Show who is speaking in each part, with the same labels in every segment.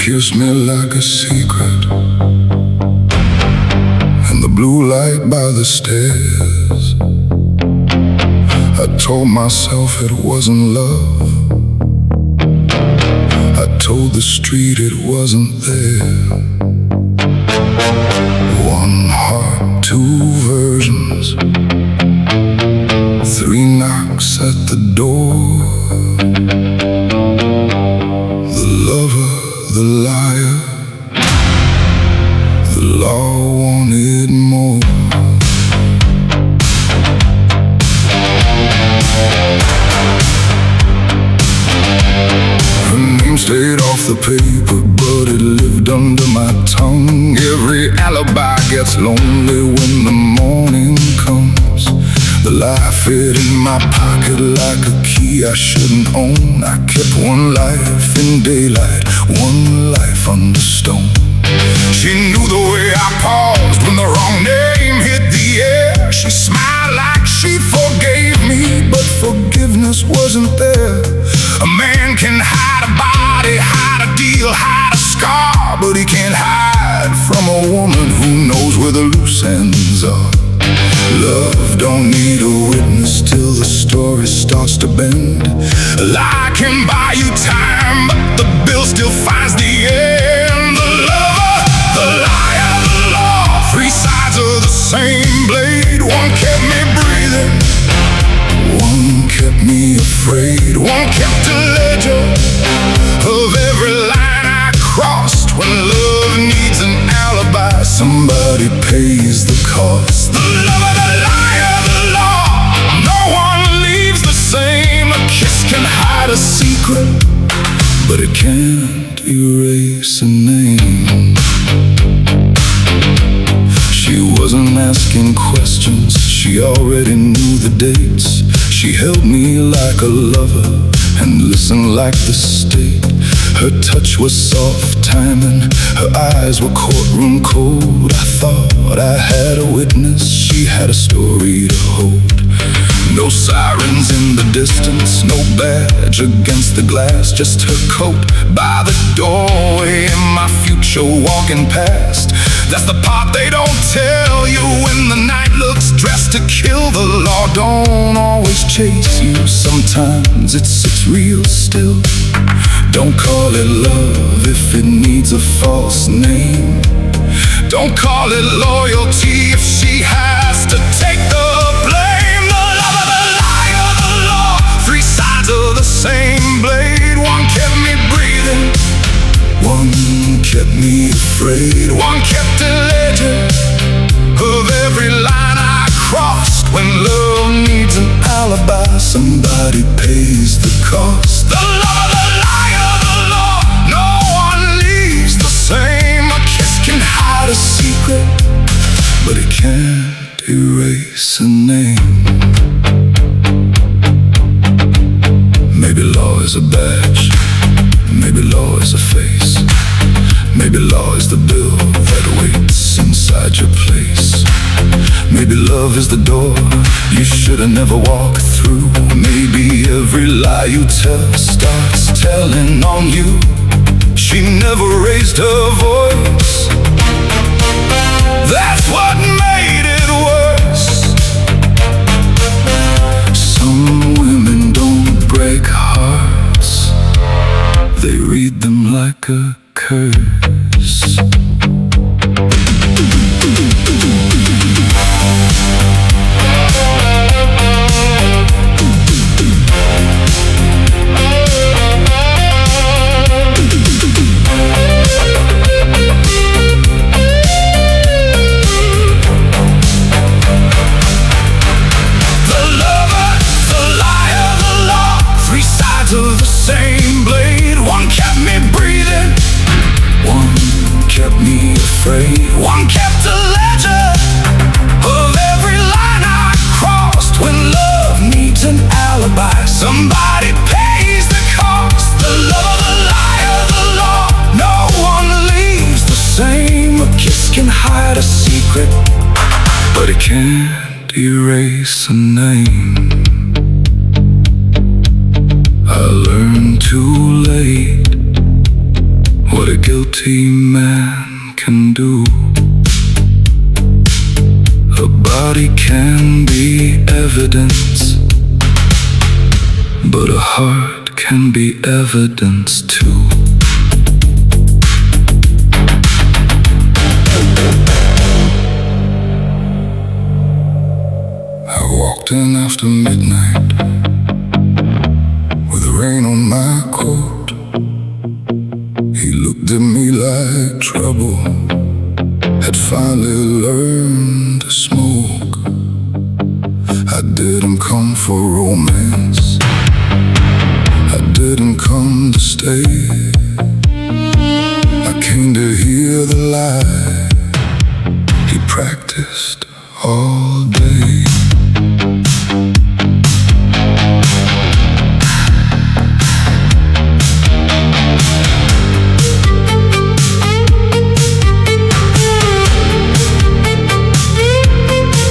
Speaker 1: kissed me like a secret in the blue light by the stairs. I told myself it wasn't love. I told the street it wasn't there. One heart, two versions, three knocks at the door. The lover, the liar, the law wanted more. Her name stayed off the paper, but it lived under my tongue. Every alibi gets lonely when the morning comes. The lie fit in my pocket like a key I shouldn't own. I kept one life in daylight, one life under stone. She knew the way I paused when the wrong name hit the air. She smiled like she forgave me, but forgiveness wasn't there. A man can hide a body, hide a deal, hide a scar, but he can't hide from a woman who knows where the loose ends are. Love don't need a witness till the story starts to bend. A lie can buy you time, but the bill still finds the end. The lover, the liar, the law, three sides of the same blade. One kept me breathing, one kept me afraid. One kept a ledger of every line I crossed. When love needs an alibi, somebody pays the cost. The lover, the liar, the law, no one leaves the same. A kiss can hide a secret, but it can't erase a name. She wasn't asking questions, she already knew the dates. She held me like a lover and listened like the state. Her touch was soft timing, her eyes were courtroom cold. I thought I had a witness, she had a story to hold. No sirens in the distance, no badge against the glass, just her coat by the doorway and my future walking past. That's the part they don't tell you when the night looks dressed to kill. The law don't always chase you, sometimes it sits real still. Don't call it love if it needs a false name. Don't call it loyalty if she has to take the blame. The lover, the liar, the law, three sides of the same blade. One kept me breathing, one kept me afraid. One kept a ledger of every line I crossed. When love needs an alibi, somebody pays the cost. The lover, the liar, the law, no one leaves the same. A kiss can hide a secret, but it can't erase a name. Maybe law is a badge, maybe law is a face, maybe law is the bill that waits inside your place. Maybe love is the door you should have never walked through. Maybe every lie you tell starts telling on you. She never raised her voice, that's what made it worse. Some women don't break hearts, they read them like a curse. One kept a ledger of every line I crossed. When love needs an alibi, somebody pays the cost. The lover, the liar, the law, no one leaves the same. A kiss can hide a secret, but it can't erase a name. I learned too late what a guilty guilty man can do. A body can be evidence, but a heart can be evidence too. I walked in after midnight with rain on my coat. He looked at me like trouble had finally learned to smoke. I didn't come for romance, I didn't come to stay. I came to hear the lie he practiced all day.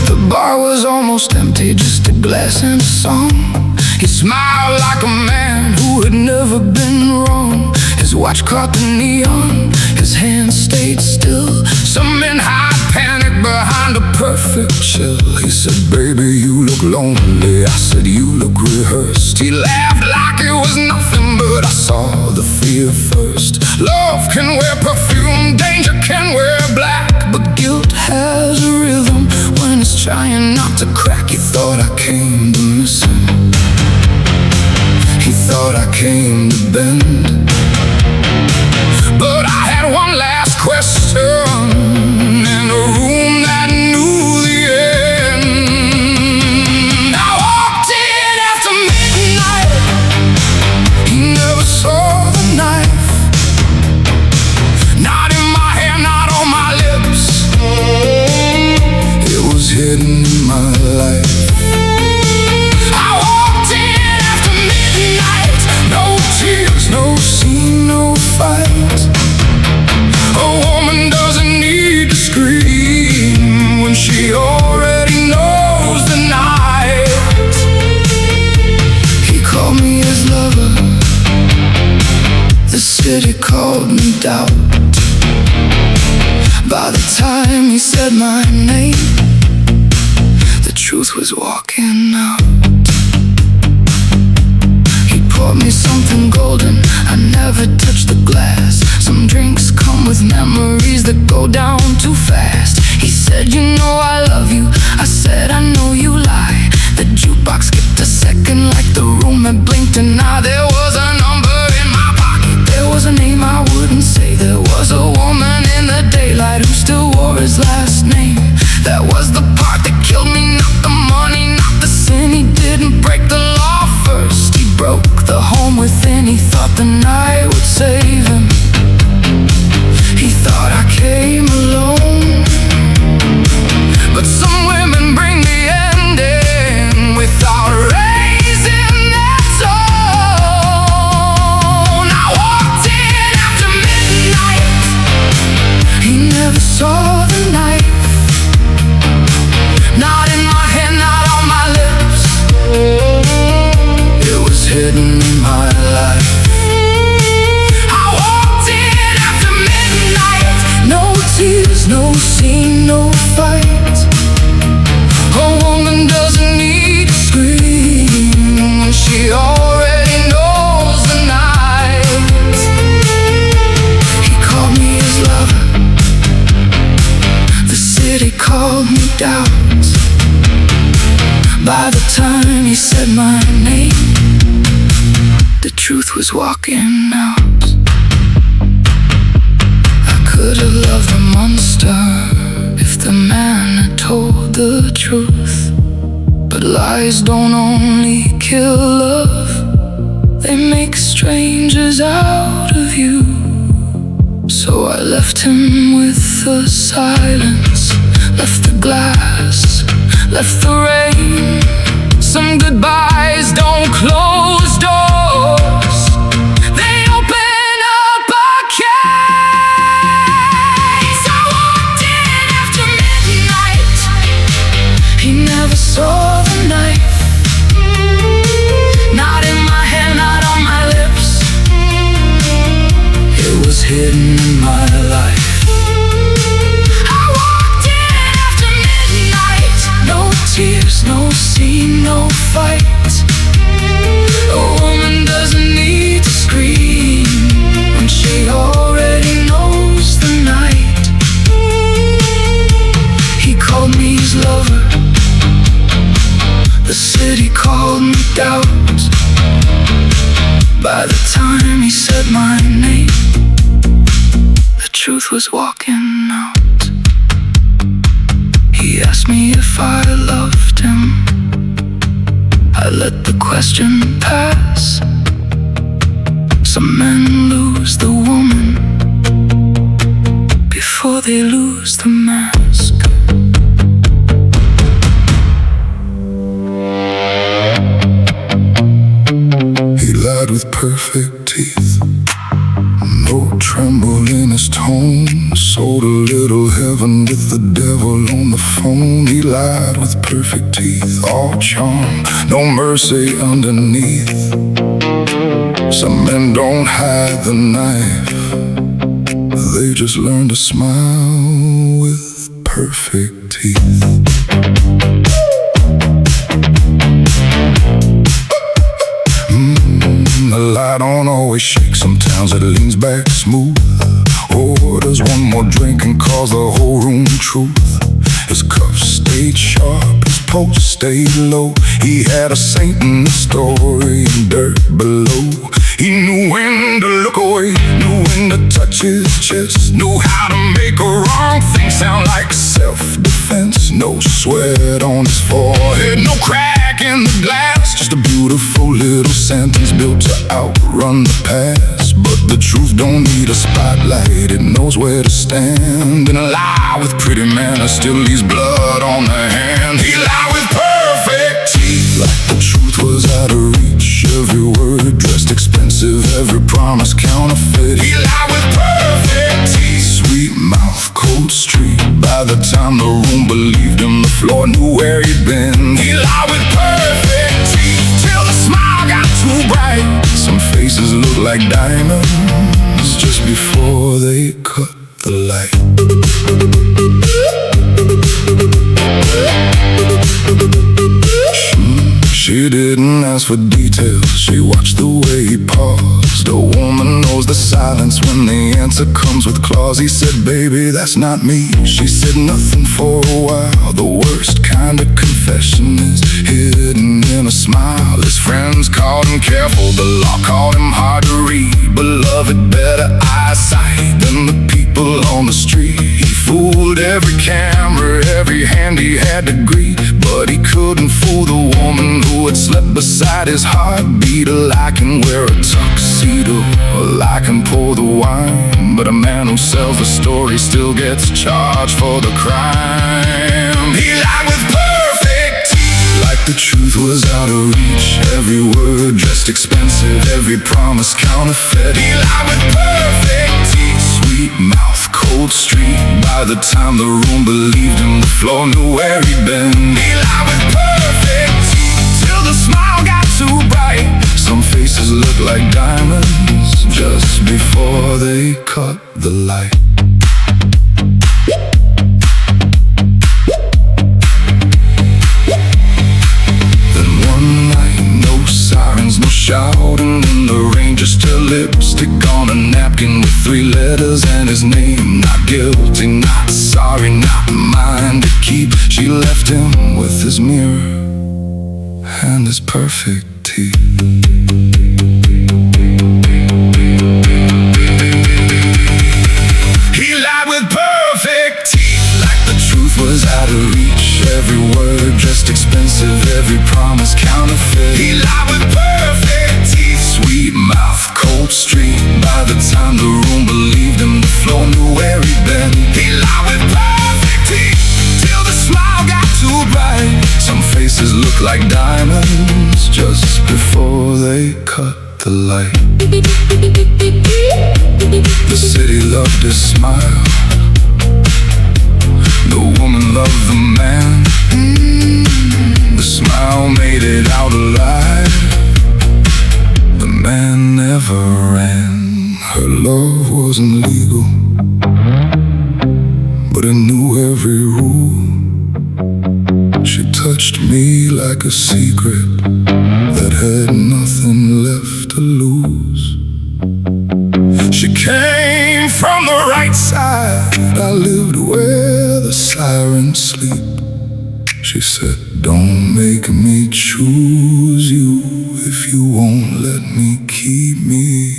Speaker 1: The bar was almost empty, just a glass and a song. He smiled like a man who had never been wrong. His watch caught the neon, his hands stayed still. Some men hide panic behind a perfect chill. He said, baby, you look lonely. I said, you look rehearsed. He laughed like it was nothing, but I saw the fear first. Love can wear perfume, danger can wear black, but guilt has a rhythm when it's trying not to crack. He thought I came to miss him, he thought I came to bend, but I had one last question in a room that knew the end. I walked in after midnight, he never saw the knife. Not in my hair, not on my lips, it was hidden in my life. No scene, no fight. A woman doesn't need to scream when she already knows the night. He called me his lover, the city called me doubt. By the time he said my name, the truth was walking out. Poured me something golden, I never touched the glass. Some drinks come with memories that go down too fast. He said, you know I love you, I said, I know you lie. The jukebox skipped a second like the room had blinked, and now there was a number in my pocket. There was a name I wouldn't say. There was a woman in the daylight who still wore his last name. That was the part that killed me, not the money, not the sin. He didn't break the law first, he broke the home within. He thought the night would save him, he thought I came alone. But some women bring the ending without raising their tone. I walked in after midnight, he never saw the knife. Not in my hand, not on my lips, it was hidden in my life. I walked in after midnight, no tears, no scene, no fight. A woman doesn't need to scream when she already knows the night. He called me his lover, the city called me doubt. By the time he said my name, the truth was walking out. I could have loved a monster if the man had told the truth. But lies don't only kill love, they make strangers out of you. So I left him with the silence, left the glass, left the rain. Some goodbyes don't close doors, they open up a case. I walked in after midnight, he never saw the knife. Not in my hand, not on my lips, it was hidden in my was walking out. He asked me if I loved him. I let the question pass. Some men lose the woman before they lose the mask. He lied with perfect teeth, no tremble in his tone. Sold a little heaven with the devil on the phone. He lied with perfect teeth, all charm, no mercy underneath. Some men don't hide the knife, they just learn to smile with perfect teeth. The lie don't always shake, sometimes it leans back smooth. Orders one more drink and calls the whole room truth. His cuffs stayed sharp, his pulse stayed low. He had a saint in the story and dirt below. He knew when to look away, knew when to touch his chest, knew how to make a wrong thing sound like self-defense. No sweat on his forehead, no crack in the glass, just a beautiful little sentence built to outrun the past. But the truth don't need a spotlight, it knows where to stand. And a lie with pretty manners still leaves blood on the hand. He lied with perfect teeth, like the truth was out of reach. Every word dressed expensive, every promise counterfeit. He lied with perfect teeth, sweet mouth, cold street. By the time the room believed him, the floor knew where he'd been. He lied with perfect teeth, till the smile got too bright. Some faces look like diamonds just before they cut the light. She didn't ask for details, she watched the way he paused. A woman knows the silence when the answer comes with claws. He said, baby, that's not me. She said nothing for a while. The worst kind of confession is hidden in a smile. His friends called him careful, the law called him hard to read. Beloved, better eyesight than the people on the street. He fooled every camera, every hand he had to greet. But he couldn't fool the woman who had slept beside his heartbeat. A lie can wear a tuxedo, a lie can pour the wine, but a man who sells a story still gets charged for the crime. He lied with perfect teeth, like the truth was out of reach. Every word dressed expensive, every promise counterfeit. He lied with perfect teeth, sweet mouth, cold street. By the time the room believed him, the floor knew where he'd been. He lied with perfect teeth, till the smile got too bright. Some faces look like diamonds just before they cut the light. Then one night, no sirens, no shouting in the rain, just her lipstick on a napkin with 3 letters and his name. Not guilty, not sorry, not mine to keep. She left him with his mirror and his perfect teeth. He lied with perfect teeth, like the truth was out of reach. Every word dressed expensive, every promise counterfeit. He lied with perfect teeth, sweet mouth, cold street. By the time the room believed him, the floor knew where he'd been. He lied with perfect teeth, till the smile got too bright. Some faces look like diamonds just before they cut the light. The city loved his smile, the woman loved the man. The smile made it out alive. The man never ran. Her love wasn't legal, but it knew every rule. She touched me like a secret that had nothing left to lose. She came from the right side, I lived where the sirens sleep. She said, don't make me choose you if you won't let me keep me.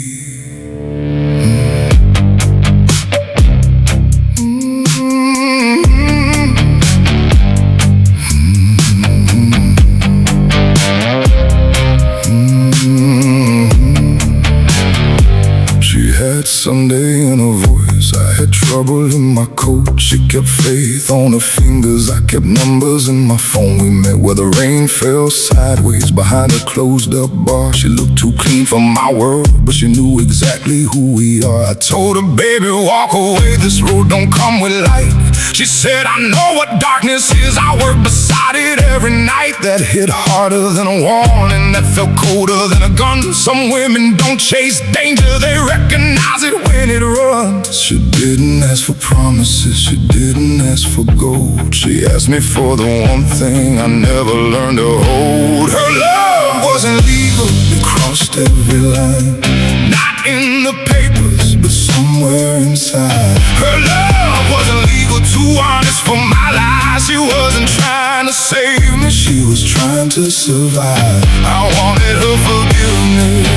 Speaker 1: Sunday in her voice. I had trouble in my coat. She kept faith on her fingers. I kept numbers in my phone. We met where the rain fell sideways behind a closed up bar. She looked too clean for my world, but she knew exactly who we are. I told her, baby, walk away, this road don't come with light. She said, I know what darkness is, I work beside it every night. That hit harder than a warning, that felt colder than a gun. Some women don't chase danger, they recognize it when it runs. She didn't ask for promises, she didn't ask for gold. She asked me for the one thing I never learned to hold. Her love wasn't legal, it crossed every line. Not in the papers, but somewhere inside. Her love wasn't legal, too honest for my lies. She wasn't trying to save me, she was trying to survive. I wanted her forgiveness,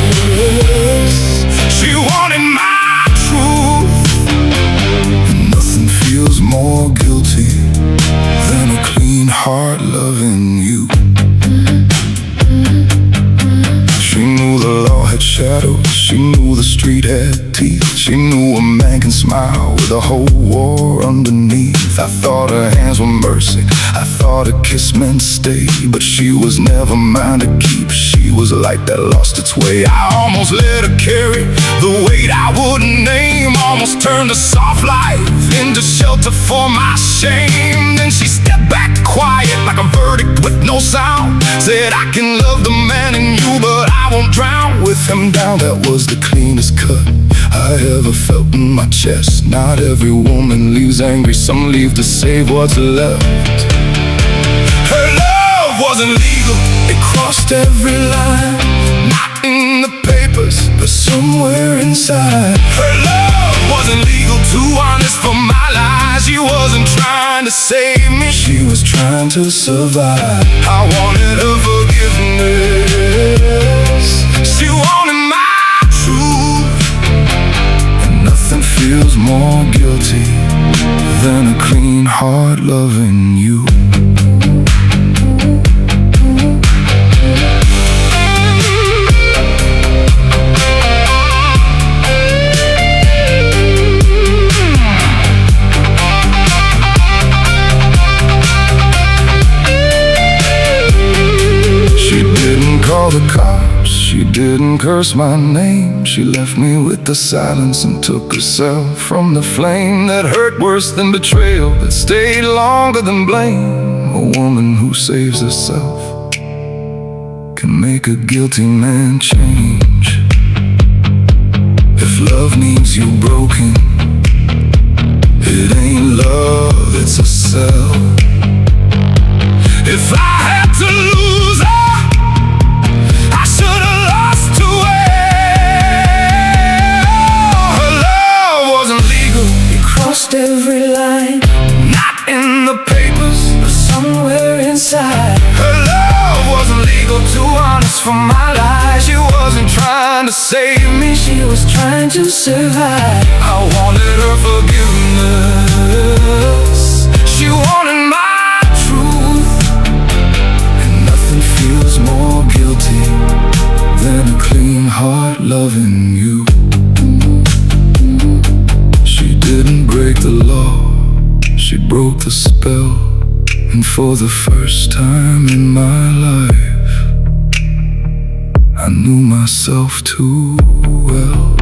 Speaker 1: she wanted my truth. And nothing feels more guilty than a clean heart loving you. She knew the law had shadows, she knew the street had teeth. She knew a man can smile with a whole war underneath. I thought her hands were mercy, I thought a kiss meant stay. But she was never mine to keep, she was a light that lost its way. I almost let her carry the weight I wouldn't name. Almost turned a soft life into shelter for my shame. Then she stepped back quiet like a verdict with no sound. Said, I can love the man in you, but I won't drown with him down. That was the cleanest cut I ever felt in my chest. Not every woman leaves angry, some leave to save what's left. Her love wasn't legal, it crossed every line. Not in the papers, but somewhere inside. Her love wasn't legal, too honest for my lies. She wasn't trying to save me, she was trying to survive. I wanted her forgiveness, she wanted my truth. And nothing feels more guilty than a clean heart loving you. Call the cops, she didn't curse my name. She left me with the silence and took herself from the flame that hurt worse than betrayal, that stayed longer than blame. A woman who saves herself can make a guilty man change. If love means you broken, it ain't love, it's a cell. If I had to lose her, every line. Not in the papers, but somewhere inside. Her love wasn't legal, too honest for my lies. She wasn't trying to save me, she was trying to survive. I wanted her forgiveness, she wanted my truth. And nothing feels more guilty than a clean heart loving you. Didn't break the law, she broke the spell. And for the first time in my life, I knew myself too well.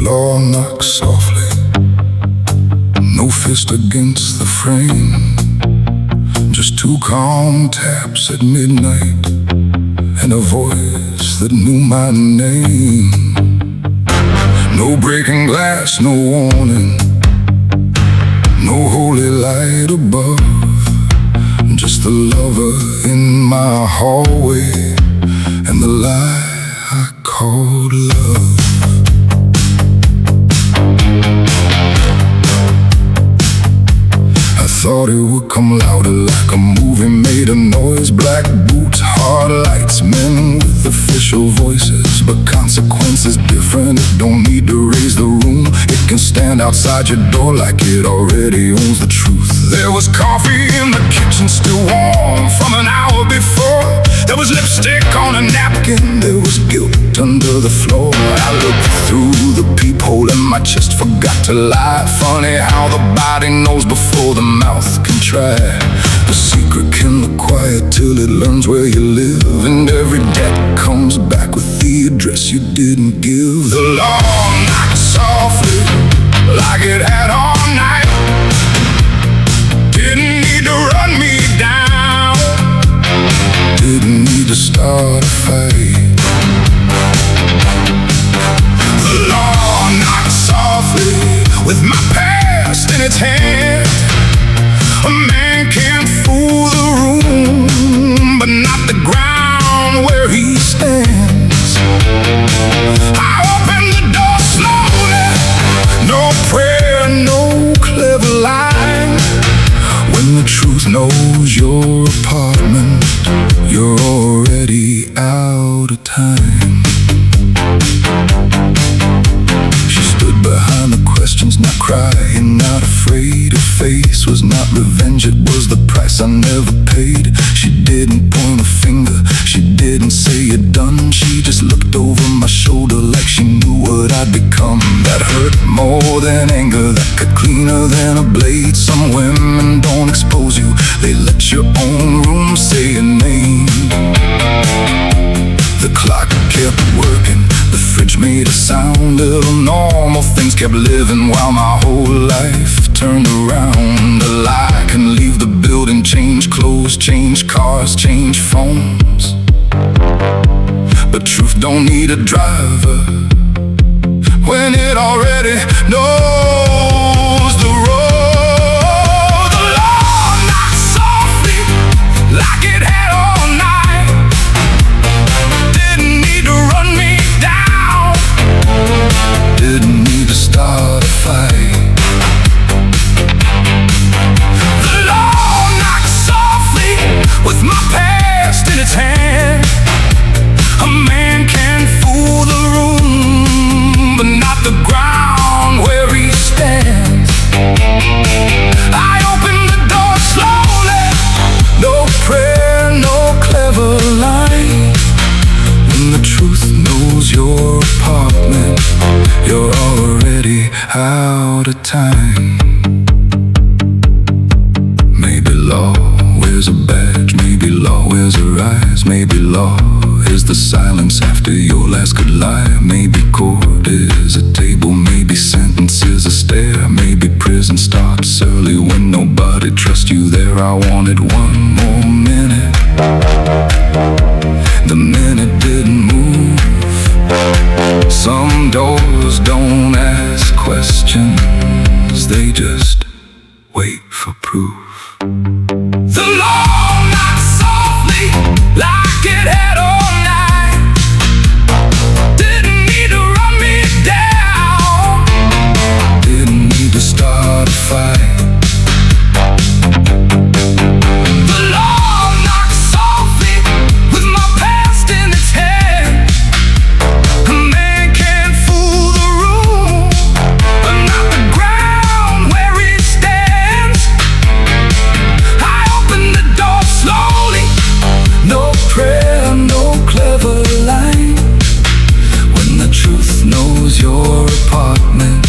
Speaker 1: Law knocks softly, no fist against the frame. Just two calm taps at midnight, and a voice that knew my name. No breaking glass, no warning, no holy light above. Just the lover in my hallway, and the lie I called love. Thought it would come louder like a movie made of noise. Black boots, hard lights, men with official voices, but consequences different. It don't need to raise the room. It can stand outside your door like it already owns the truth. There was coffee in the kitchen, still warm from an hour before. There was lipstick on a napkin, there was guilt under the floor. I looked through the peephole and my chest forgot to lie. Funny how the body knows before the mouth can try. The secret can look quiet till it learns where you live, and every debt comes back with the address you didn't give. The law knocked softly like it had all night. Didn't need to run me down, didn't need to start a fight. The law knocked softly with my past in its hand. A man can't fool the room, but not the ground where he stands. I opened the door slowly, no prayer, no clever line. When the truth knows your apartment, you're already out of time. She stood behind the questions, not crying, not afraid. Her face was not revenge, it was the price I never paid. She didn't point a finger, she didn't say you're done. She just looked over my shoulder like she knew what I'd become. That hurt more than anger, that cut cleaner than a blade. Some women don't expose you, they let your own room say your name. The clock kept working, the fridge made a sound. Little normal things kept living while my whole life turned around. A lie can leave the building, change clothes, change cars, change phones, but truth don't need a driver when it already knows the road. The law knocked softly like it had all night. Didn't need to run me down, didn't need to start a fight. The law knocked softly with my past in its hand. A man can fool the room, but not the ground where he stands. I opened the door slowly, no prayer, no clever line. When the truth knows your apartment, you're already out of time. Maybe law wears a badge, maybe law wears a rise. Maybe law is the silence after your last good lie. Maybe court is a table, maybe sentence is a stare. Maybe prison starts early when nobody trusts you there. I wanted one more minute, the minute didn't move. Some doors don't ask questions, they just wait for proof. The law knocked softly like it had all night. Didn't need to run me down, didn't need to start a fight. The law knocked softly with my past in its hand. A man can't fool the room, but not the ground where he stands. I opened the door slowly, no prayer, no clever line. When the truth knows your apartment,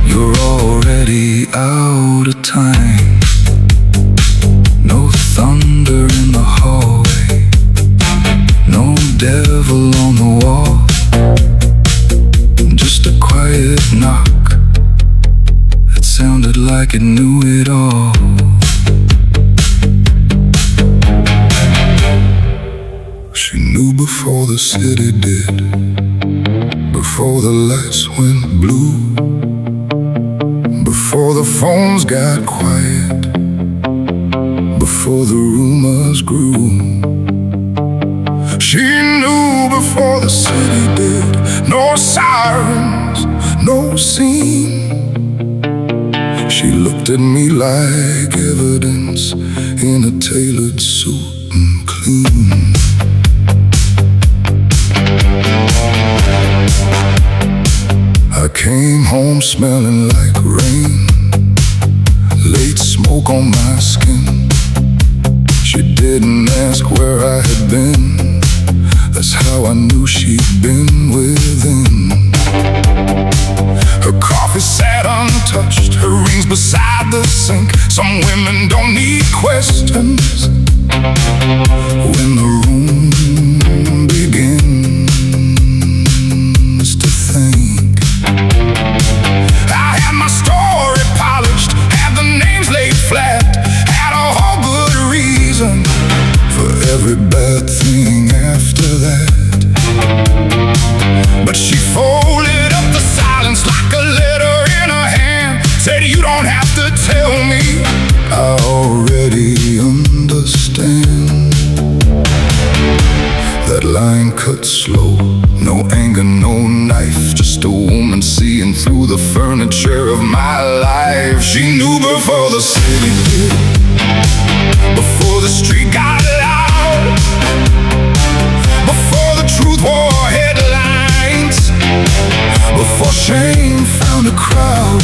Speaker 1: you're already out of time. No thunder in the hallway, no devil on the wall, just a quiet knock that sounded like it knew it all. She knew before the city did, before the lights went blue, before the phones got quiet, before the rumors grew. She knew before the city did. No sirens, no scene. She looked at me like evidence in a tailored suit and clean. I came home smelling like rain, late smoke on my skin. She didn't ask where I had been, that's how I knew she'd been within. Her coffee sat untouched, her rings beside the sink. Some women don't need questions when the room begins to think. I had my story polished, had the names laid flat, had a whole good reason for every bad thing after that. But she folded up the silence like a letter in her hand, said, "You don't have to tell me, I already understand." That line cut slow, no anger, no knife, just a woman seeing through the furniture of my life. She knew before the city did, before the street got loud, before the truth wore headlines, before shame found a crowd.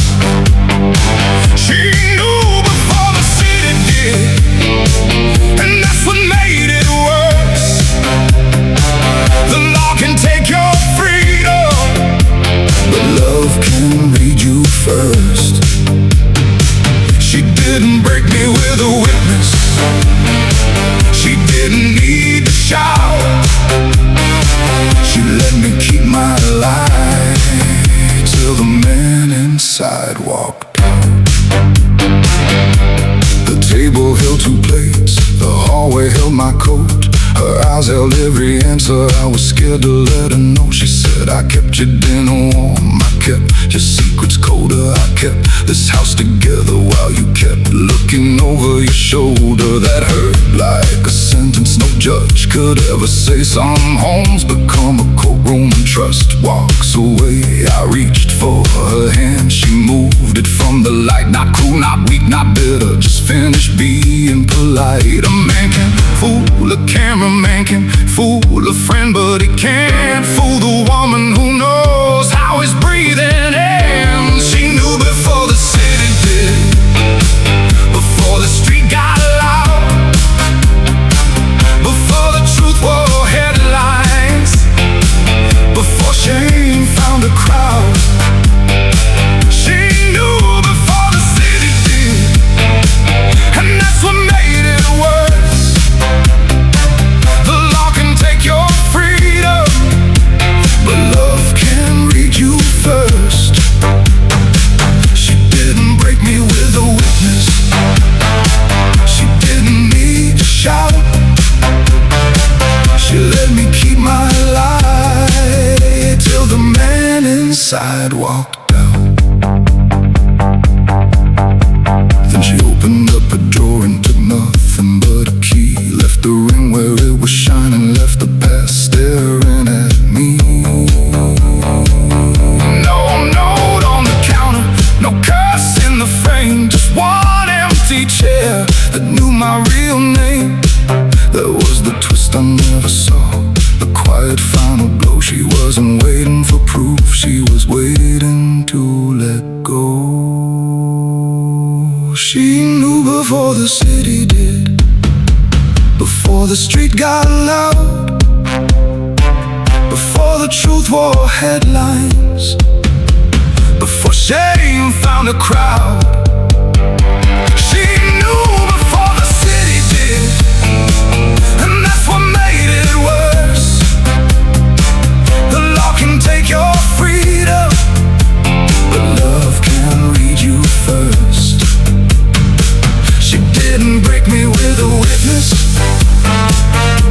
Speaker 1: She knew before the city did, and that's what made it worse. The law can take your freedom, but love can read you first. She didn't break me with a witness, she didn't need to shout. She let me keep my lie till the man inside walked out. The table held 2 plates, the hallway held my coat. Her eyes held every answer, I was scared to let her know. She said, "I kept your dinner warm, I kept your secrets colder, I kept this house together while you kept looking over your shoulder." That hurt like a sentence no judge could ever say. Some homes become a courtroom and trust walks away. I reached for her hand, she moved it from the light. Not cool, not weak, not bitter, just finished being polite. A man can fool a cameraman, can fool a friend, but he can't fool the woman who knows how he's breathing in. She knew before the city did, before the street got loud, before the truth wore headlines, before shame found a crowd. She knew before the city did, and that's what made it worse. The law can take your freedom, but love can read you first. She didn't break me with a witness, she didn't need to shout. She let me keep my lie till the man inside walked out. Then she opened up a drawer and took nothing but a key, left the ring where it was shining, left the past staring at me. No note on the counter, no curse in the frame, just one empty chair that knew my real name. There was the twist I never saw, the quiet final blow. She wasn't waiting for proof, she was waiting to let go. She knew before the city did, before the street got loud, before the truth wore headlines, before shame found a crowd. She knew before the city did, and that's what made it worse. The law can take your freedom, but love can read you first. She didn't break me with a witness,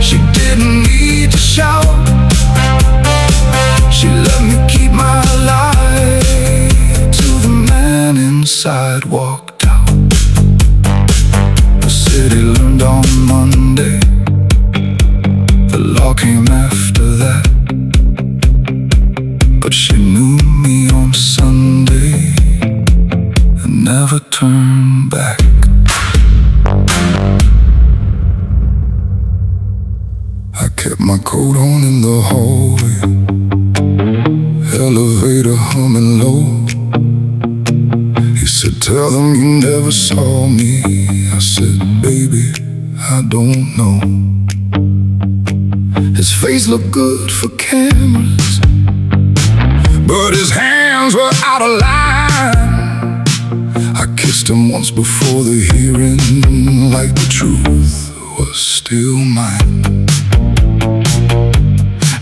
Speaker 1: she didn't need to shout. She let me keep my lie till the man inside walked out. The city learned on Monday, the law came after that. But she knew me on Sunday, and never turn back. I kept my coat on in the hallway, elevator humming low. He said, tell them you never saw me. I said, baby, I don't know. His face looked good for cameras, but his hands were out of line. I kissed him once before the hearing, like the truth was still mine.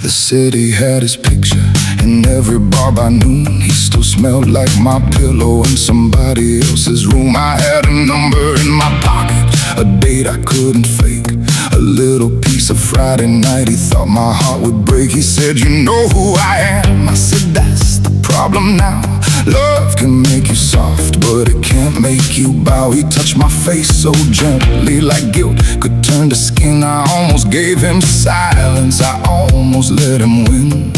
Speaker 1: The city had his picture in every bar by noon. He still smelled like my pillow in somebody else's room. I had a number in my pocket, a date I couldn't fake, a little piece of Friday night. He thought my heart would break. He said, you know who I am? I said, that's the problem now. Love can make you soft, but it can't make you bow. He touched my face so gently, like guilt could turn to skin. I almost gave him silence, I almost let him win.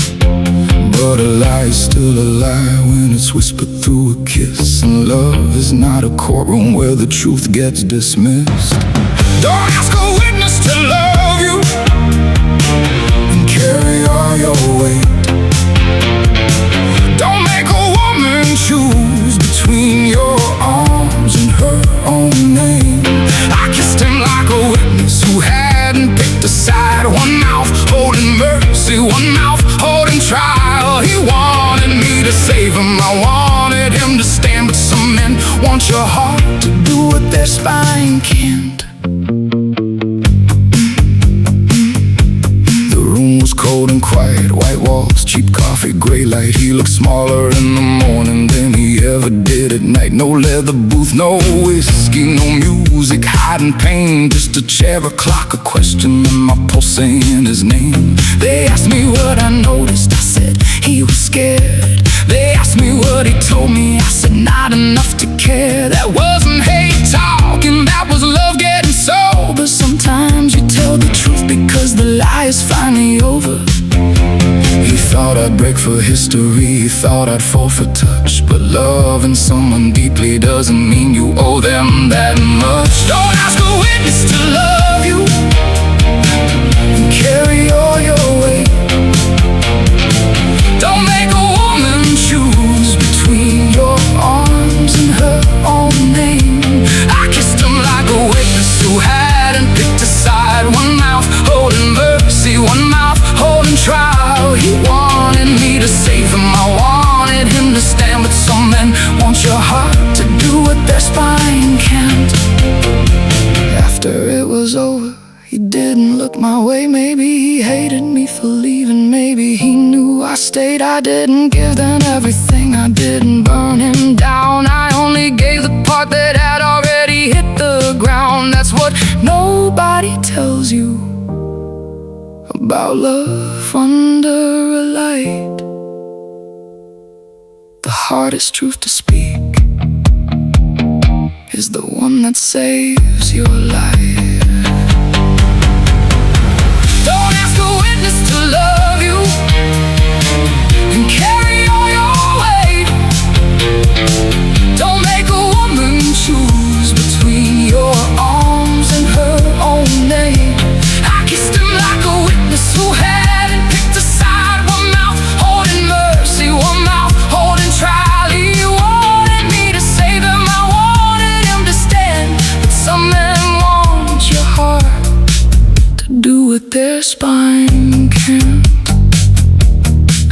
Speaker 1: But a lie is still a lie when it's whispered through a kiss. And love is not a courtroom where the truth gets dismissed. Don't ask a witness to love you and carry all your weight. Don't make a woman choose between your arms and her own name. I kissed him like a witness who hadn't picked a side. One mouth holding mercy, one mouth holding trial. He wanted me to save him, I wanted him to stand. But some men want your heart to do what their spine can't. Cold and quiet, white walls, cheap coffee, gray light. He looked smaller in the morning than he ever did at night. No leather booth, no whiskey, no music, hiding pain. Just a chair, a clock, a question, and my pulse saying his name. They asked me what I noticed, I said he was scared. They asked me what he told me, I said not enough to care. That wasn't hate talking, that was love getting sober. Sometimes you tell the truth because the lie is finally over. He thought I'd break for history, he thought I'd fall for touch. But loving someone deeply doesn't mean you owe them that much. Don't ask a witness to love you and carry all your weight. Don't make a woman choose between your arms and her own name. I kissed him like a witness who hadn't picked a side. One mouth holding mercy, one mouth holding trial. He wanted me to save him, I wanted him to stand. But some men want your heart to do what their spine can't. After it was over, he didn't look my way. Maybe he hated me for leaving, maybe he knew I stayed. I didn't give them everything, I didn't burn him down. I only gave the part that had already hit the ground. That's what nobody tells you about love under a light. The hardest truth to speak is the one that saves your life. Don't ask a witness to love you and carry all your weight. Don't make a woman choose between your arms and her own name. I kissed him like a witness who hadn't picked a side. One mouth holding mercy, one mouth holding trial. He wanted me to save him, I wanted him to stand. But some men want your heart to do what their spine can't.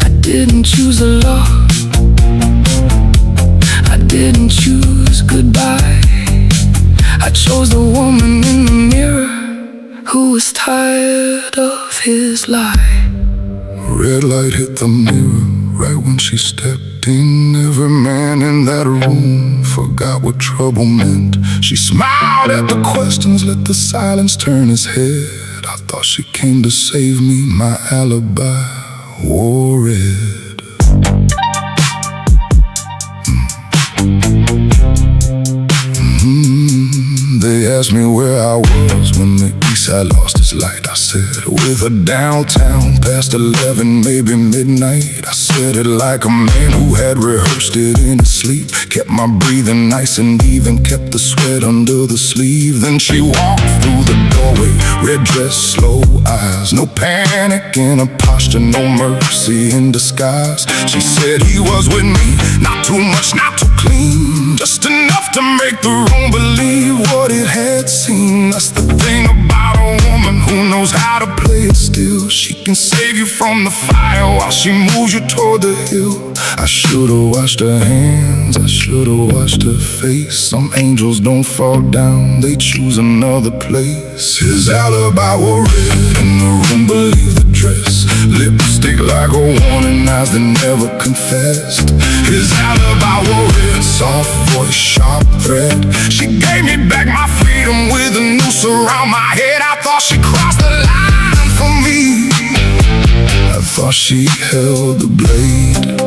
Speaker 1: I didn't choose the law, I didn't choose goodbye. I chose the woman in the mirror who was tired of his lie. Red light hit the mirror right when she stepped in. Every man in that room forgot what trouble meant. She smiled at the questions, let the silence turn his head. I thought she came to save me, my alibi wore red. They asked me where I was when the east side lost its light. I said, with a downtown past 11, maybe midnight. I said it like a man who had rehearsed it in his sleep. Kept my breathing nice and even, kept the sweat under the sleeve. Then she walked through the doorway, red dress, slow eyes. No panic in her posture, no mercy in disguise. She said he was with me, not too much, not too clean, just enough to make the room believe what it had seen. That's the thing about a woman who knows how to play it still. She can save you from the fire while she moves you toward the hill. I should've washed her hands, I should've washed her face. Some angels don't fall down, they choose another place. His alibi were red and the room believed the dress. Lipstick like a warning, eyes that never confessed. His alibi were red, soft voice, sharp thread. She gave me back my freedom with a noose around my head. I thought she crossed the line for me, I thought she held the blade,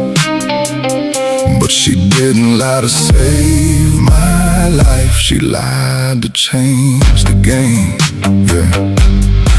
Speaker 1: but she didn't lie to save my life. She lied to change the game, yeah.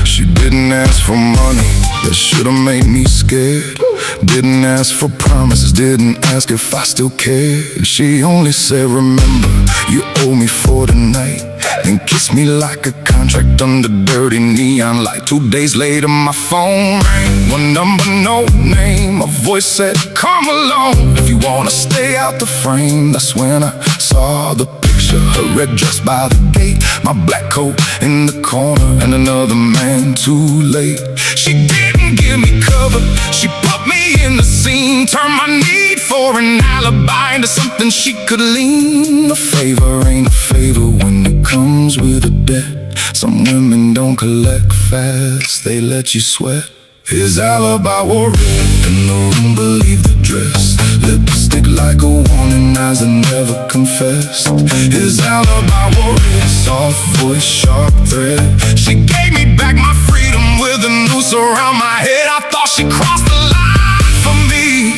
Speaker 1: She didn't ask for money, that should've made me scared. Didn't ask for promises, didn't ask if I still cared. She only said, remember, you owe me for tonight. Then kissed me like a contract under dirty neon light. 2 days later my phone rang, one number, no name. A voice said, come along if you wanna stay out the frame. That's when I saw the picture, her red dress by the gate, my black coat in the corner, and another man too late. She didn't give me cover, she put me in the scene. Turned my need for an alibi into something she could lean. A favor ain't a favor when it comes with a debt. Some women don't collect fast, they let you sweat. His alibi wore red and the room believed the dress. Lipstick like a warning, eyes that never confessed. His alibi wore red, soft voice, sharp thread. She gave me back my freedom with a noose around my head. I thought she crossed the line for me,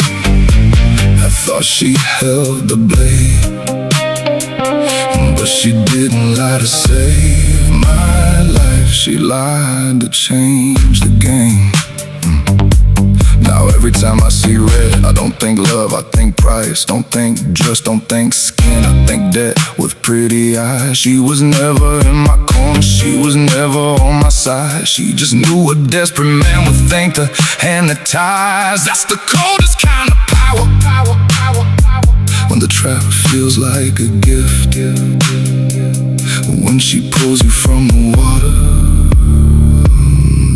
Speaker 1: I thought she held the blade, but she didn't lie to save my life. She lied to change the game. Now every time I see red, I don't think love, I think price. Don't think dress, don't think skin, I think debt with pretty eyes. She was never in my corner, she was never on my side. She just knew a desperate man would think to hand the ties. That's the coldest kind of power, when the trap feels like a gift, when she pulls you from the water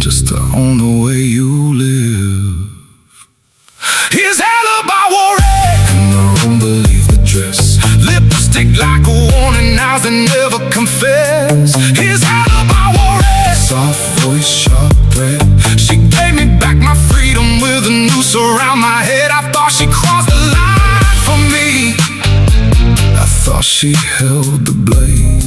Speaker 1: just to own the way you live. His alibi wore red and the room believed the dress. Lipstick like a warning, eyes that never confess. His alibi wore red, soft voice, sharp thread. She gave me back my freedom with a noose around my head. I thought she crossed the line for me, I thought she held the blade,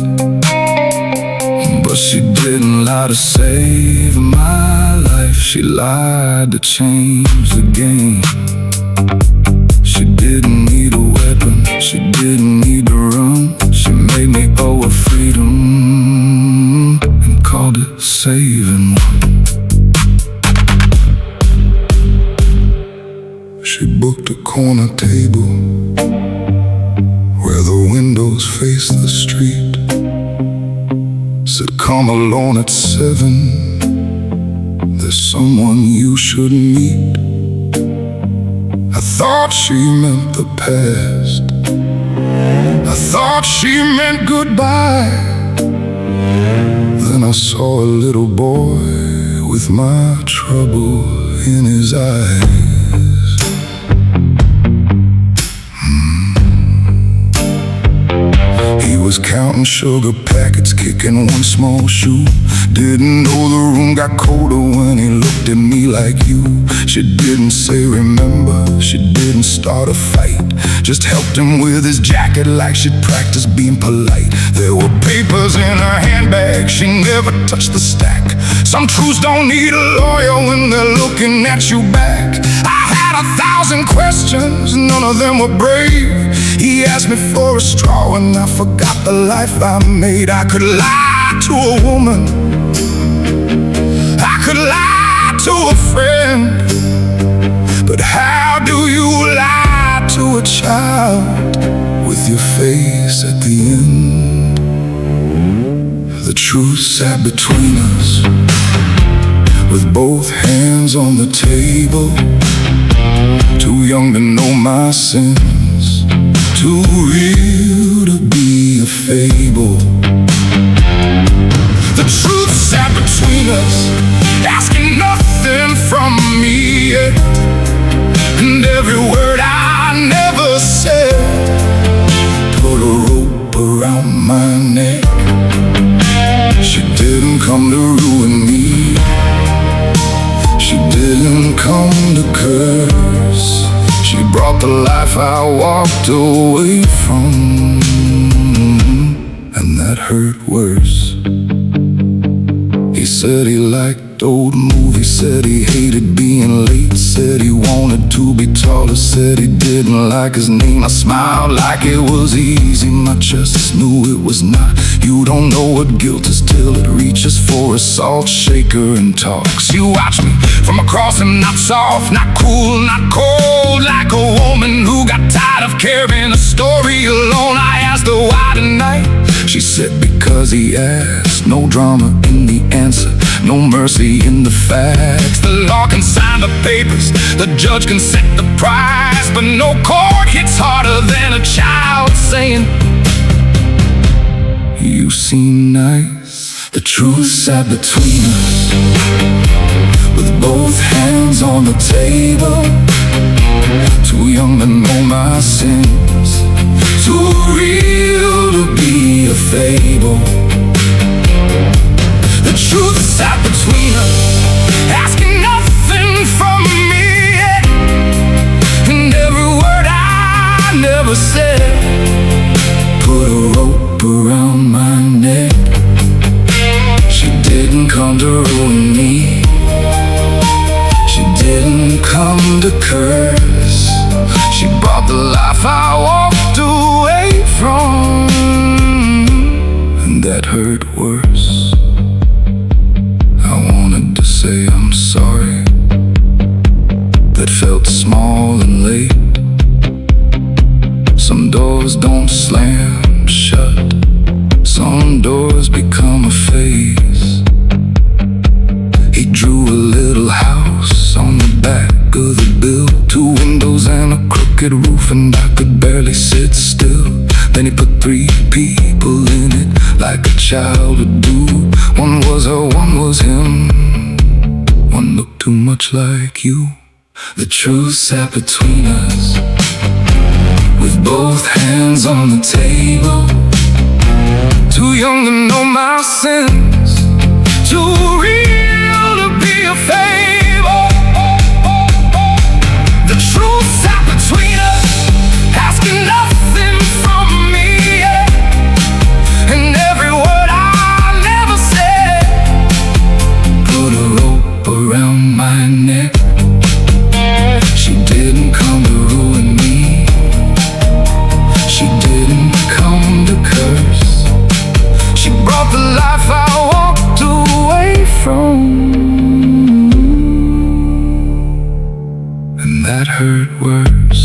Speaker 1: but she didn't lie to save my life. She lied to change the game. She didn't need a weapon, she didn't need to run. She made me owe her freedom and called it saving one. She booked a corner table where the windows face the street. Said come alone at 7, there's someone you should meet. I thought she meant the past, I thought she meant goodbye. Then I saw a little boy with my trouble in his eyes. He was counting sugar packets, kicking one small shoe. Didn't know the room got colder when he looked at me like you. She didn't say remember, she didn't start a fight, just helped him with his jacket like she'd practiced being polite. There were papers in her handbag, she never touched the stack. Some truths don't need a lawyer when they're looking at you back. I had 1,000 questions, none of them were brave. He asked me for a straw and I forgot the life I made. I could lie to a woman, I could lie to a friend, but how do you lie to a child with your face at the end? The truth sat between us, with both hands on the table. Too young to know my sins, too real to be a fable. The truth sat between us, asking nothing from me yet. And every word I never said put a rope around my neck. She didn't come to ruin me, she didn't come to curse. She brought the life I walked away from, and that hurt worse. He said he liked old movies, said he hated being late, said he wanted to be taller, said he didn't like his name. I smiled like it was easy, my chest knew it was not. You don't know what guilt is till it reaches for a salt shaker and talks. You watch me from across and not soft, not cool, not cold, like a woman who got tired of carrying a story alone. I asked her why tonight, she said because he asked. No drama in the answer, no mercy in the facts. The law can sign the papers, the judge can set the price, but no court hits harder than a child saying, you seem nice. The truth sat between us, with both hands on the table. Too young to know my sins, too real to be a fable. The truth sat between us, asking nothing from me yet. And every word I never said put a rope around my neck. She didn't come to ruin me, she didn't come to curse. She brought the life I walked away from, and that hurt worse. I wanted to say I'm sorry, that felt small and late. Some doors don't slam shut, some doors become a phase. He drew a little house on the back of the bill, 2 windows and a crooked roof, and I could barely sit still. Then he put 3 people in it, like a child would do. One was her, one was him, one looked too much like you. The truth sat between us, with both hands on the table. Too young to know my sins, too real to be a fable. The truth sat between us, asking nothing from me yet. And every word I never said put a rope around my neck. She didn't come to ruin me, she didn't come to curse. She brought the life I walked away from, and that hurt worse.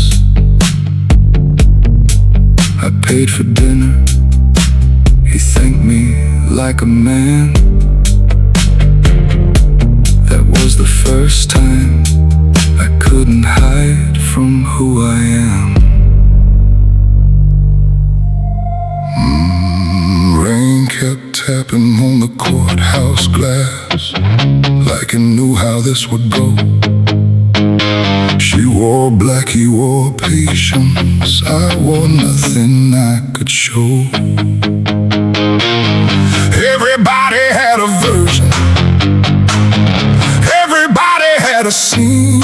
Speaker 1: I paid for dinner, he thanked me like a man. That was the first time I couldn't hide from who I am. Rain kept tapping on the courthouse glass, like he knew how this would go. She wore black, he wore patience, I wore nothing I could show. Everybody had a version, everybody had a scene.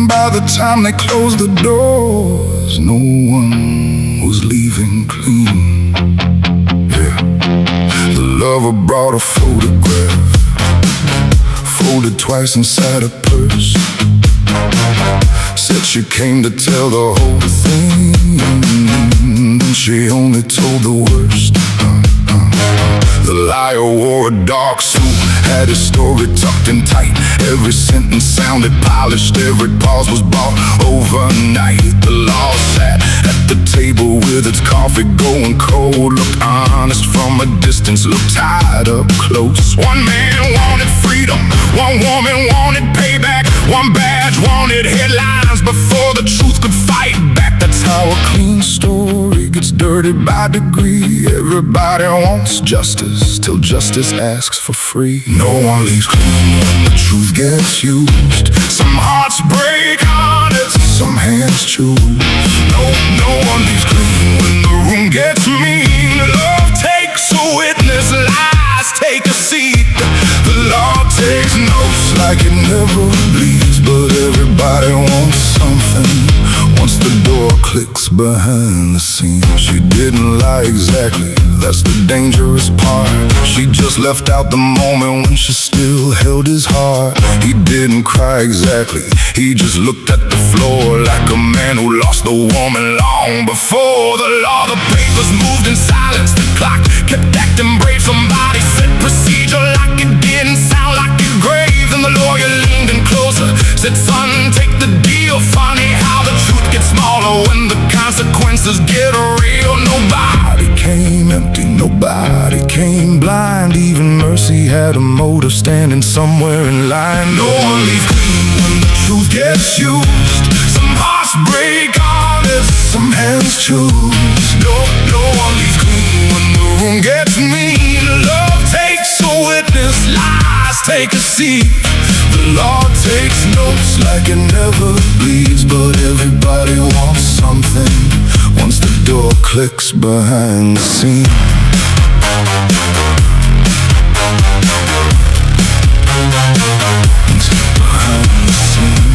Speaker 1: By the time they closed the doors, no one was leaving clean. Yeah, the lover brought a photograph, folded twice inside a purse. said she came to tell the whole thing, and she only told the worst. The liar wore a dark suit, had his story tucked in tight. Every sentence sounded polished, every pause was bought overnight. The law sat at the table with its coffee going cold, looked honest from a distance, looked tied up close. One man wanted freedom, one woman wanted payback, one badge wanted headlines before the truth could fight back. That's how a clean story gets dirtied by degree. Everybody wants justice till justice asks for free. No one leaves clean when the truth gets used. Some hearts break honest, some hands choose. No one leaves clean when the room gets mean. Love takes a witness, lies take a seat. The law takes notes like it never bleeds, but everybody wants something once the door clicks behind the scenes. She didn't lie exactly, that's the dangerous part. She just left out the moment when she still held his heart. He didn't cry exactly, he just looked at the floor like a man who lost the woman long before the law. The papers moved in silence, the clock kept acting brave. Somebody said procedure like it didn't sound like it grave. Then the lawyer leaned in closer, said son, take the deal. Funny how the truth gets smaller when the consequences get real. Nobody came empty, nobody came blind. Even mercy had a motive standing somewhere in line. No one leaves clean when the truth gets used. Some hearts break honest, some hands choose. No one leaves clean when the room gets mean. Love takes a witness, lies take a seat. The law takes notes like it never bleeds, but everybody wants something once the door clicks behind the scene. Behind the scene.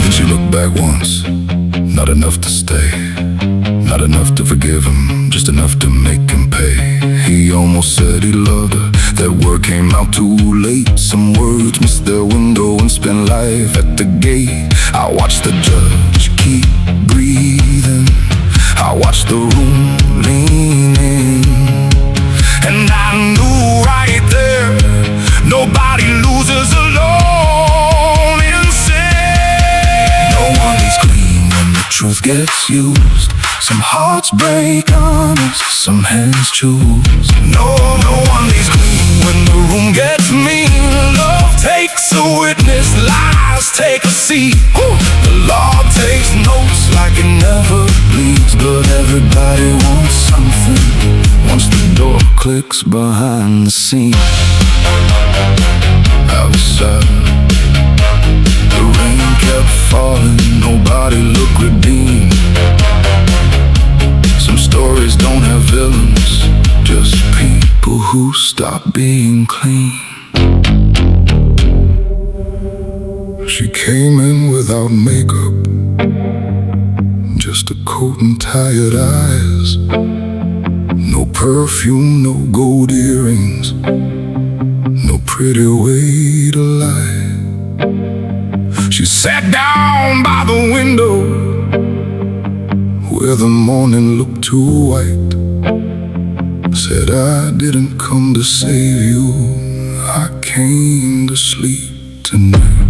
Speaker 1: Then she looked back once, not enough to stay, not enough to forgive him, just enough to make him pay. He almost said he loved her, that word came out too late. Some words missed their window and spent life at the gate. I watched the judge keep breathing, I watched the room lean in, and I knew right there, nobody loses alone in sin. No one is clean when the truth gets used. Some hearts break honest, some hands choose. No one leaves clean when the room gets mean. Love takes a witness, lies take a seat. The law takes notes like it never bleeds, but everybody wants something once the door clicks behind the scene. Outside, the rain kept falling, nobody looked redeemed. Some stories don't have villains, just people who stop being clean. She came in without makeup, just a coat and tired eyes. No perfume, no gold earrings, no pretty way to lie. She sat down by the window where the morning looked too white. Said I didn't come to save you, I came to sleep tonight.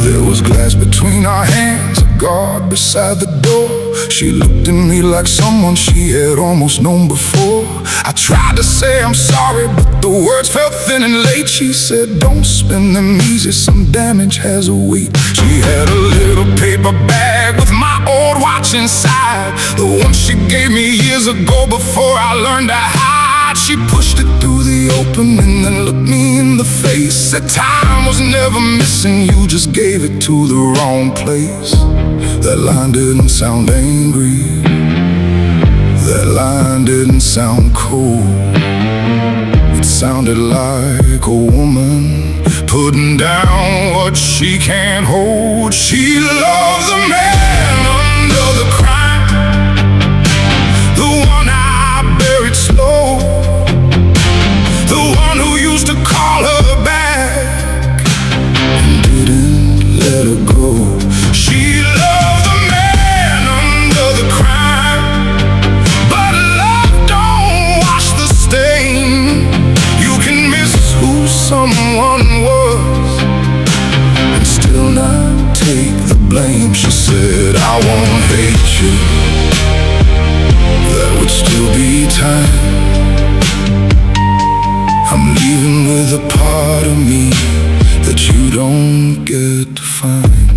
Speaker 1: There was glass between our hands, a guard beside the door. She looked at me like someone she had almost known before. I tried to say I'm sorry, but the words felt thin and late. She said, don't spend them easy, some damage has a weight. She had a little paper bag with my old watch inside, the one she gave me years ago before I learned to hide. She pushed it through the opening and looked me in the face. Said time was never missing, you just gave it to the wrong place. That line didn't sound angry, that line didn't sound cold. It sounded like a woman putting down what she can't hold. She loves a man under the crime, take the blame. She said, I won't hate you. That would still be time. I'm leaving with a part of me that you don't get to find.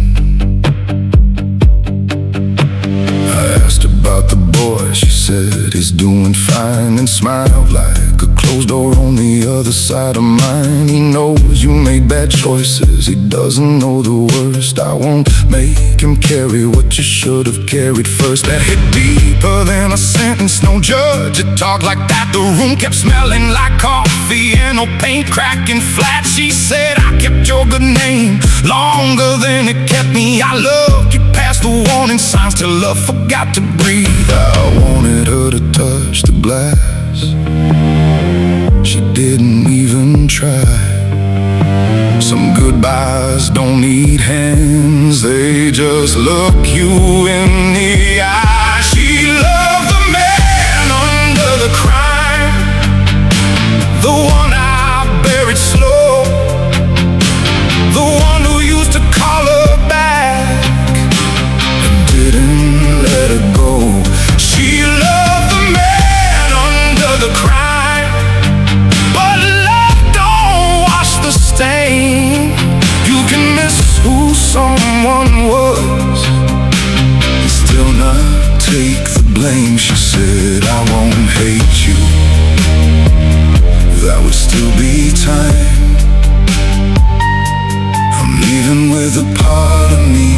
Speaker 1: I asked about the boy, she said he's doing fine, and smiled like a closed door on the other side of mine. He knows you made bad choices, he doesn't know the worst. I won't make him carry what you should have carried first. That hit deeper than a sentence, no judge had talked like that. The room kept smelling like coffee and no paint cracking flat. She said, I kept your good name longer than it kept me. I loved you past the warning signs till love forgot to breathe. I wanted her to touch the glass, she didn't even try. Some goodbyes don't need hands, they just look you in the eye. She loved the man under the crime, the one I buried slow, the one who used to call her back and didn't let her go. She loved the man under the crime, but love don't wash the stain. You can miss who someone was and still not take the blame. She said, I won't hate you. That would still be time. I'm leaving with a part of me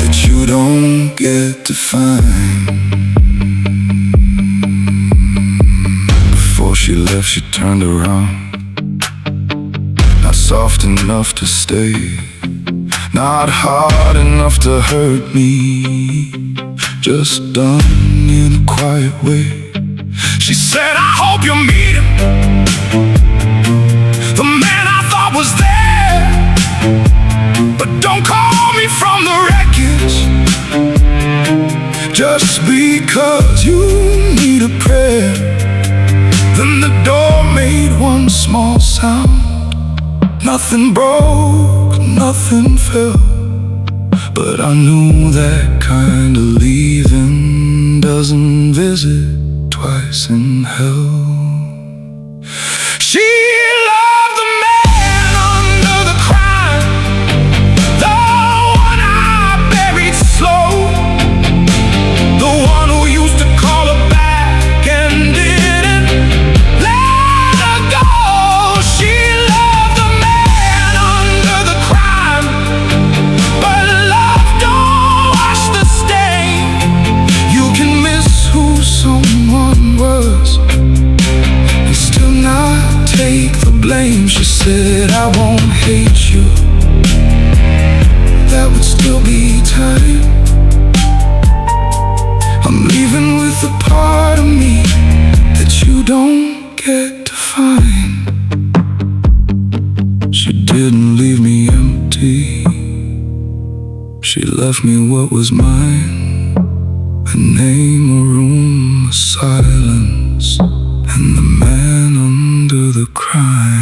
Speaker 1: that you don't get to find. Before she left, she turned around. Not soft enough to stay, not hard enough to hurt me, just done in a quiet way. She said, I hope you meet him, the man I thought was there, but don't call me from the wreckage just because you need a prayer. Then the door made one small sound. Nothing broke, nothing fell, but I knew that kind of leaving doesn't visit twice in hell. She loved the man under the crime, the one I buried slow, the one who used to call her back and didn't let her go. She loved the man under the crime, but love don't wash the stain. You can miss who someone was and still not take the blame. She said, I won't hate you. That would still be time. I'm leaving with a part of me that you don't get to find. She didn't leave me empty, she left me what was mine: a name, a room, a silence, and the man under the crime.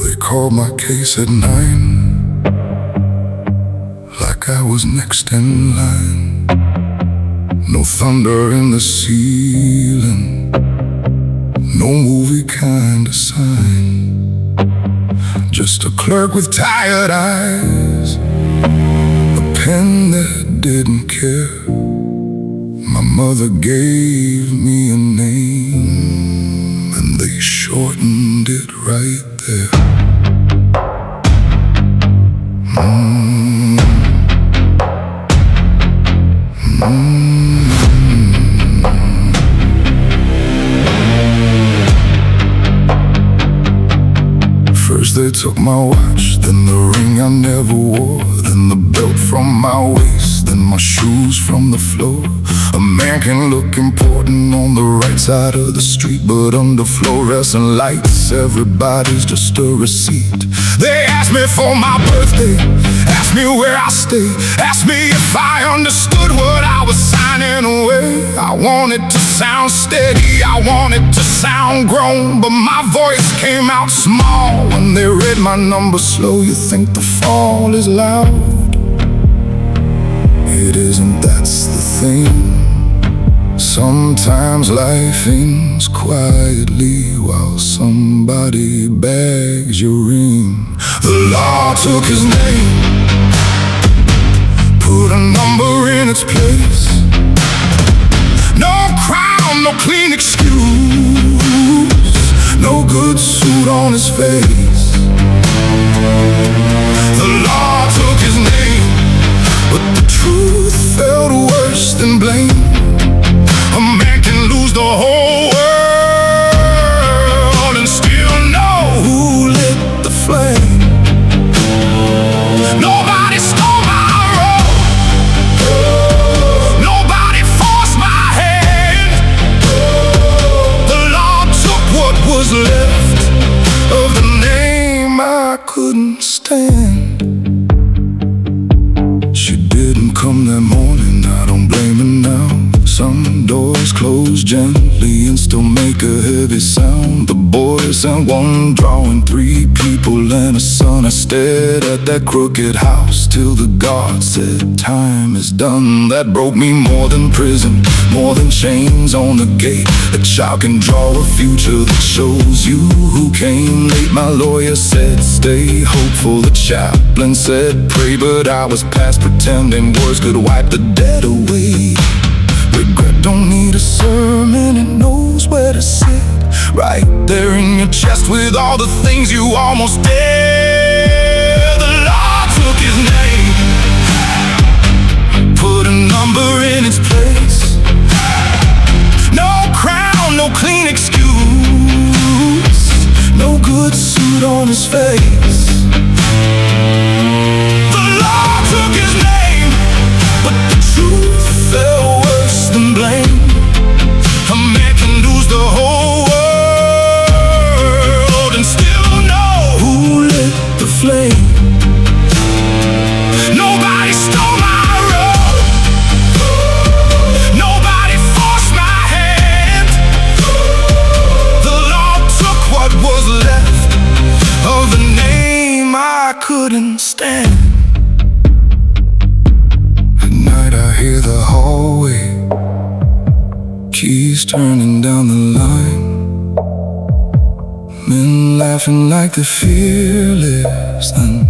Speaker 1: They called my case at 9, like I was next in line. No thunder in the ceiling, no movie kind of sign, just a clerk with tired eyes, a pen that didn't care. My mother gave me a name, and they shortened it right there. First they took my watch, then the ring I never wore, then the belt from my waist, then my shoes from the floor. A man can look important on the right side of the street, but under fluorescent lights, everybody's just a receipt. They asked me for my birthday, asked me where I stay, asked me if I understood what I was signing away. I want it to sound steady, I want it to sound grown, but my voice came out small when they read my number slow. You think the fall is loud? It isn't, that's the thing. Sometimes life ends quietly while somebody bags your ring. The law took his name, put a number in its place. No crown, no clean excuse, no good suit on his face. The law took his name, but the truth felt worse than blame. A man can lose the whole world and still know who lit the flame. Nobody stole my road, nobody forced my hand. The law took what was left of the name I couldn't stand. She didn't come that morning, I don't blame her now. Some doors close gently and still make a heavy sound. The boys and one drawing, 3 people and a son. I stared at that crooked house till the guard said time is done. That broke me more than prison, more than chains on the gate. A child can draw a future that shows you who came late. My lawyer said stay hopeful, the chaplain said pray, but I was past pretending words could wipe the dead away. Regret don't need a sermon, it knows where to sit, right there in your chest with all the things you almost did. The law took his name, put a number in its place. No crown, no clean excuse, no good suit on his face. The law took his name, but the truth fell worse than blame. A man can lose the whole world and still know who lit the flame. Nobody stole my road, nobody forced my hand. The law took what was left of the name I couldn't stand. At night I hear the hallway, keys turning down the line, men laughing like they're fearless and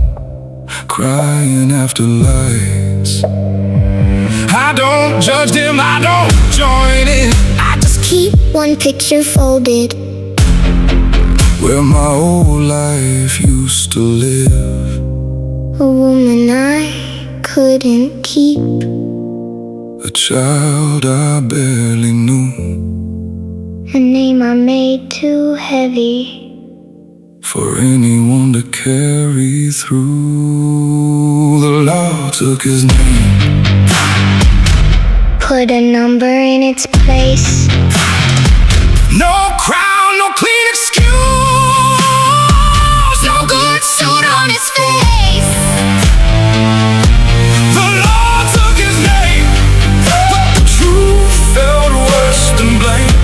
Speaker 1: crying after lights. I don't judge them, I don't join in,
Speaker 2: I just keep one picture folded,
Speaker 1: where my whole life used to live.
Speaker 2: a woman I couldn't keep,
Speaker 1: A child I barely knew,
Speaker 2: a name I made too heavy
Speaker 1: for anyone to carry through. The law took his name,
Speaker 2: put a number in its place.
Speaker 1: no crown, no clean excuse, no good suit on his face. The law took his name, but the truth felt worse than blame.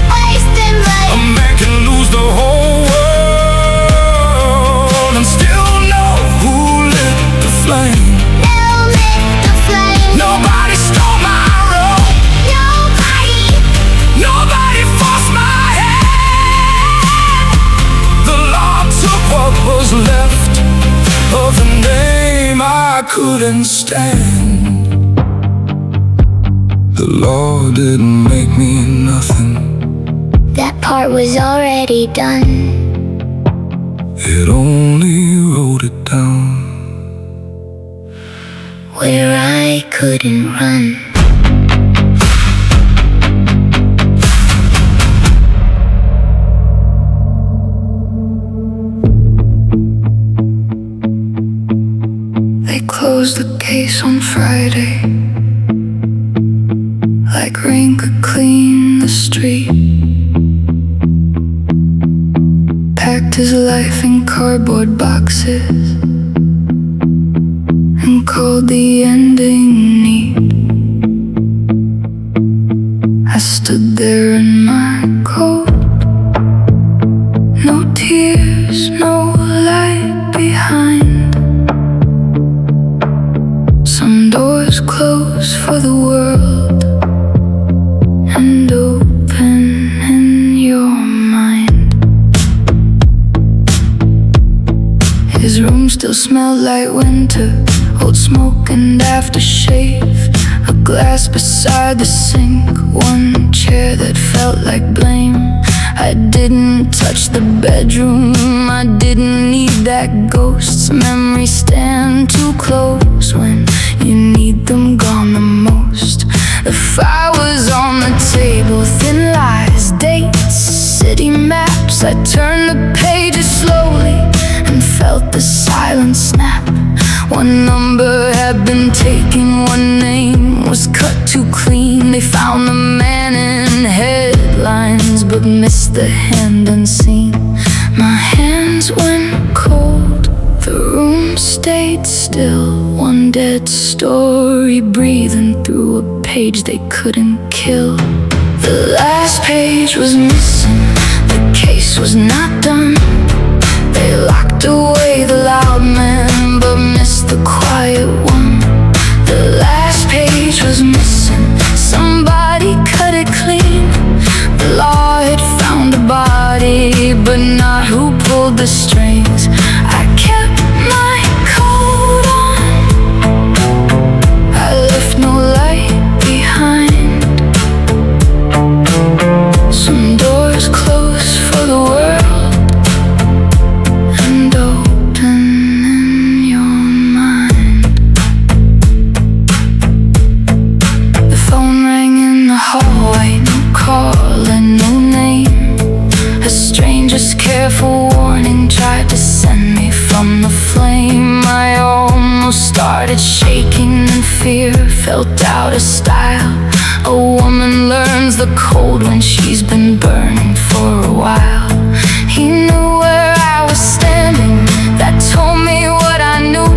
Speaker 1: A man can lose the whole world and still know who lit the flame. Nobody stole my road, nobody forced my hand. The law took what was left of the name I couldn't stand. The law didn't make me nothing,
Speaker 2: That part was already done.
Speaker 1: it only wrote it down.
Speaker 2: Where I couldn't run.
Speaker 3: They closed the case on Friday, like rain could clean the street. Packed his life in cardboard boxes and called the ending neat. I stood there in my coat. No tears, no light behind. Some doors close for the world and open in your mind. His room still smelled like winter, old smoke and aftershave. A glass beside the sink, one chair that felt like blame. I didn't touch the bedroom, I didn't need that ghost's memories stand too close when you need them gone the most. The fire was on the table, thin lies, dates, city maps. I turned the pages slowly and felt the silence snap. One number had been taken, one name was cut too clean. They found the man in headlines but missed the hand unseen. My hands went cold, the room stayed still. One dead story breathing through a page they couldn't kill. The last page was missing, the case was not done. They locked away the loud man but missed the quiet one. The last page was missing, somebody cut it clean. The law had found a body but not who pulled the strings. I kept my coat on, I left no light behind. Some doors closed for the world and open in your mind. The phone rang in the hallway, no call and no name. A stranger's careful warning tried to send me from the flame. I almost started shaking in fear, felt out of style. A woman learns the cold when she's been burning for a while. He knew where I was standing, that told me what I knew.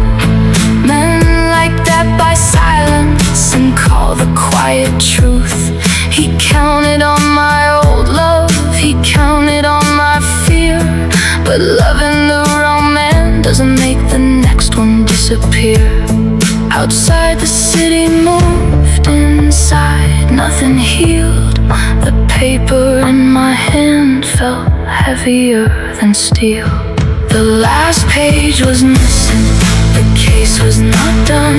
Speaker 3: Men like that buy silence and call the quiet truth. He counted on my old love, he counted on my fear. But loving the wrong man doesn't make the next one disappear. Outside the city moved, inside nothing healed. The paper in my hand felt heavier than steel. The last page was missing, the case was not done.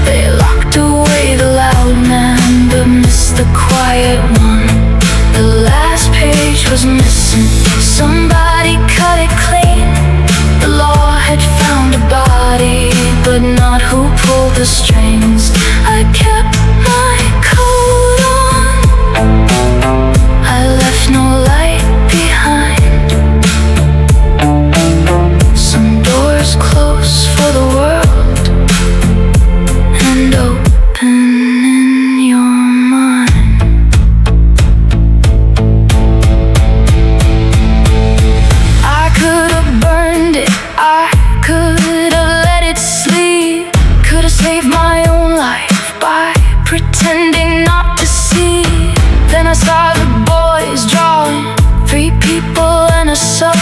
Speaker 3: They locked away the loud man but missed the quiet one. The last page was missing, somebody cut it clean. The law had found a body but not who pulled the strings. I kept my coat on, I left no light behind. Some doors close for the world and open in your mind. I could have burned it, I could have let it sleep. Could have saved my own life by pretending not to see. Then I saw the boys drawing, 3 people and a son.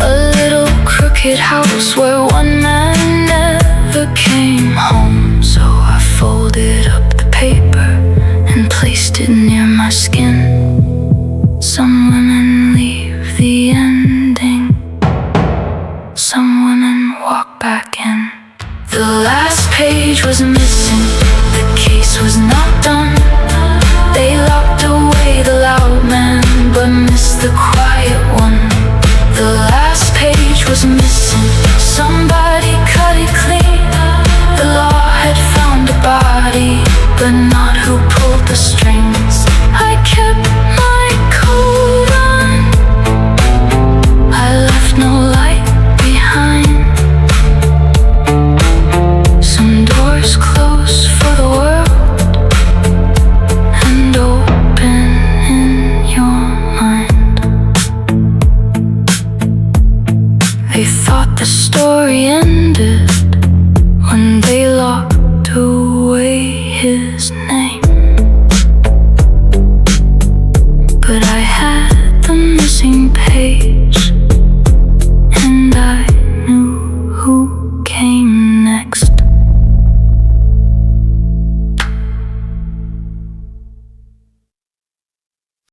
Speaker 3: A little crooked house where one man never came home. So I folded up the paper and placed it near my skin. Some women leave the ending, some women walk back in. The last page was missing, the case was not done. They locked away the loud man but missed the quiet one. The last page was missing, somebody cut it clean. The law had found a body but not who pulled the strings. I kept my coat on, I left no light behind. Some doors close for the world and open in your mind. They thought the story ended